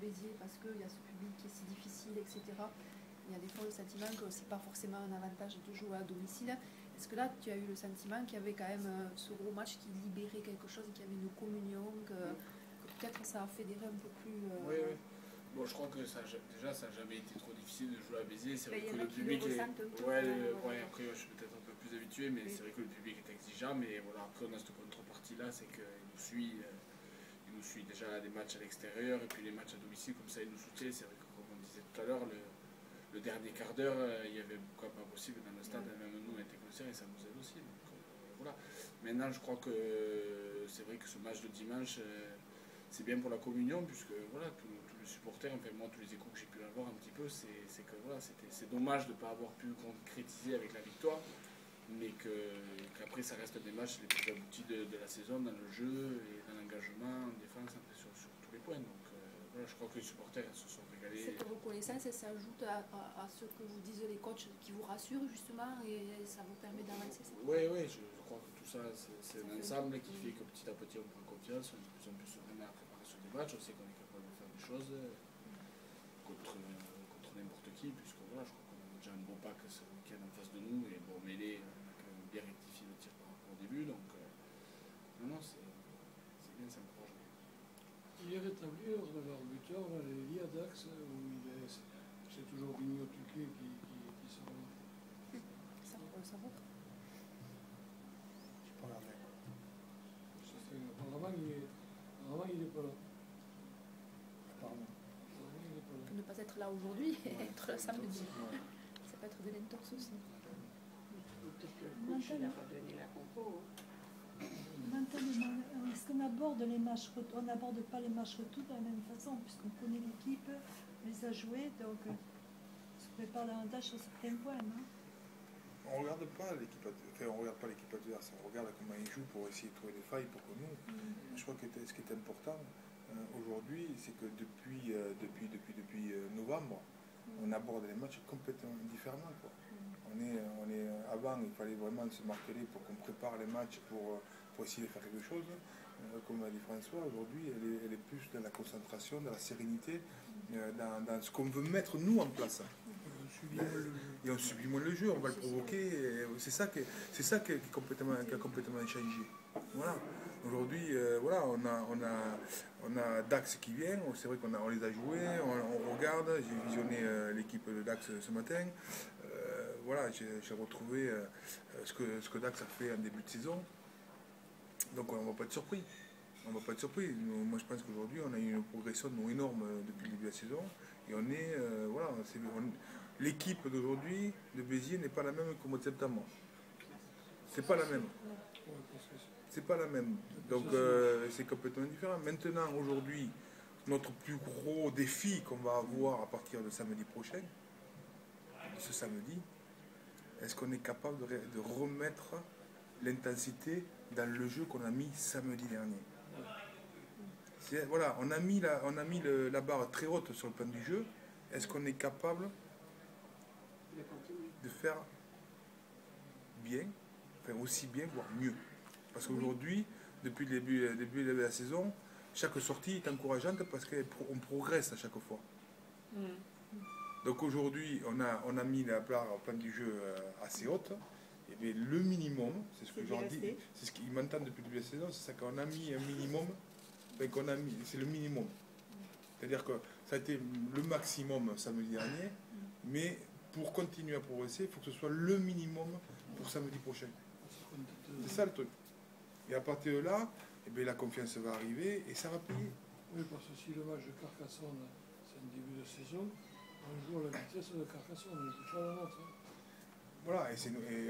Béziers parce qu'il y a ce public qui est si difficile, etc. Il y a des fois le sentiment que c'est pas forcément un avantage de jouer à domicile. Est-ce que là, tu as eu le sentiment qu'il y avait quand même ce gros match qui libérait quelque chose, qu'il y avait une communion, que peut-être ça a fédéré un peu plus... Oui, oui. Bon, je crois que ça n'a jamais été trop difficile de jouer à Béziers. C'est vrai que le public public est... Ouais, après, je suis peut-être un peu plus habitué, mais c'est vrai que le public est exigeant. Mais voilà, après, on a cette contrepartie-là, c'est qu'il nous suit. Il nous suit déjà des matchs à l'extérieur et puis les matchs à domicile, comme ça, il nous soutient. C'est vrai que, comme on disait tout à l'heure, le dernier quart d'heure, il y avait beaucoup pas possible dans le stade. Même nous, on était concerts et ça nous aide aussi. Donc, voilà. Maintenant, je crois que c'est vrai que ce match de dimanche... c'est bien pour la communion, puisque voilà, tous les supporters, enfin moi tous les échos que j'ai pu avoir un petit peu, c'est que voilà, c'est dommage de ne pas avoir pu concrétiser avec la victoire, mais qu'après ça reste des matchs les plus aboutis de la saison dans le jeu et dans l'engagement, en défense, sur tous les points. Donc voilà, je crois que les supporters se sont régalés. Cette reconnaissance, ça ajoute à ce que vous disent les coachs qui vous rassurent justement et ça vous permet d'avancer. Oui, je crois que tout ça, c'est un ensemble qui fait que petit à petit on prend confiance, on est de plus en plus serein à la préparation des matchs, on sait qu'on est capable de faire des choses contre n'importe qui, puisque voilà, je crois qu'on a déjà un beau pack ce week-end en face de nous, et bon, Mêlé, on a quand même bien rectifié le tir par rapport au début, donc non, c'est bien, c'est encourageant. Il est rétabli leur buteur, l'Elia Dax, où c'est toujours Vigneault Tuquet qui sort là. Ça va. Je n'ai pas regardé. Apparemment, il n'est pas là. Apparemment. Il n'est pas là. Ne pas être là aujourd'hui et être là samedi. Ça peut être de l'entorse aussi. Peut-être que le coach n'a pas donné la compo. Maintenant, est-ce qu'on aborde les matchs retour? On n'aborde pas les matchs retour de la même façon, puisqu'on connaît l'équipe, on les a joués, donc on se prépare davantage sur certains points, non? On ne regarde pas l'équipe adverse, on regarde comment ils jouent pour essayer de trouver des failles pour que nous. Je crois que ce qui est important aujourd'hui, c'est que depuis novembre, on aborde les matchs complètement différemment, quoi. Avant, il fallait vraiment se marteler pour qu'on prépare les matchs pour essayer de faire quelque chose. Comme l'a dit François, aujourd'hui, elle est plus dans la concentration, dans la sérénité, dans ce qu'on veut mettre nous en place. Et on subit moins le jeu, on va le provoquer. C'est ça qui a complètement changé. Voilà. Aujourd'hui, voilà, on a Dax qui vient, c'est vrai qu'on les a joués, on regarde, j'ai visionné l'équipe de Dax ce matin. Voilà, j'ai retrouvé ce que Dax a fait en début de saison. Donc on ne va pas être surpris. Moi je pense qu'aujourd'hui on a eu une progression énorme depuis le début de la saison. Et on est, voilà, l'équipe d'aujourd'hui de Béziers n'est pas la même qu'au mois de septembre. C'est pas la même. C'est pas la même. Donc c'est complètement différent. Maintenant, aujourd'hui, notre plus gros défi qu'on va avoir à partir de samedi prochain, ce samedi, est-ce qu'on est capable de remettre l'intensité dans le jeu qu'on a mis samedi dernier? Voilà, on a mis la barre très haute sur le plan du jeu. Est-ce qu'on est capable de faire bien, enfin aussi bien, voire mieux? Parce qu'aujourd'hui, depuis le début de la saison, chaque sortie est encourageante parce qu'on progresse à chaque fois. Donc aujourd'hui, on a mis la barre au plan du jeu assez haute. Et bien, le minimum, c'est ce que j'en dis, c'est ce qu'ils m'entendent depuis le début de la saison, c'est ça qu'on a mis un minimum, c'est le minimum. C'est-à-dire que ça a été le maximum samedi dernier, mais pour continuer à progresser, il faut que ce soit le minimum pour samedi prochain. C'est ça le truc. Et à partir de là, eh bien, la confiance va arriver et ça va payer. Oui, parce que si le match de Carcassonne, c'est un début de saison, on joue à la vitesse de Carcassonne, on ne joue pas à la nôtre. Voilà, et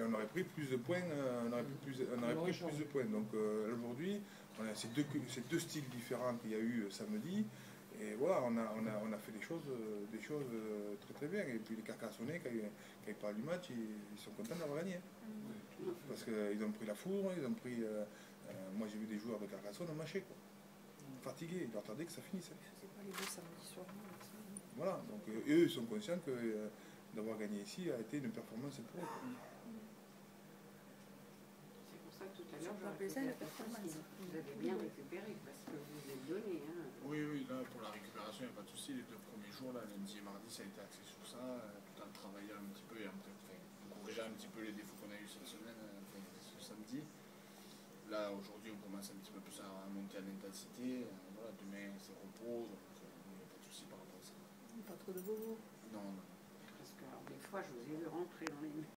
on aurait pris plus de points, plus de points. Donc aujourd'hui, c'est deux styles différents qu'il y a eu samedi. Et voilà, on a fait des choses très très bien. Et puis les Carcassonnais, quand ils parlent du match, ils sont contents d'avoir gagné. Parce qu'ils ont pris la foudre, ils ont pris... moi j'ai vu des joueurs de Carcassonne mâcher, quoi. Fatigués, ils attendaient que ça finisse. C'est pas les deux samedi soir. Voilà, donc eux ils sont conscients que d'avoir gagné ici a été une performance pour eux. C'est pour ça que tout à l'heure, vous avez bien récupéré, parce que vous êtes donné. Hein. Oui, là, pour la récupération, il n'y a pas de souci. aussi, les 2 premiers jours, là, lundi et mardi, ça a été axé sur ça, tout en travaillant un petit peu et en corrigeant un petit peu les défauts qu'on a eu cette semaine, ce samedi. Là, aujourd'hui, on commence un petit peu plus à monter à l'intensité. Voilà, demain, c'est repos, donc il n'y a pas de souci par rapport à ça. Pas trop de bobos. Non, non. Parce que alors, des fois, je vous ai vu rentrer dans les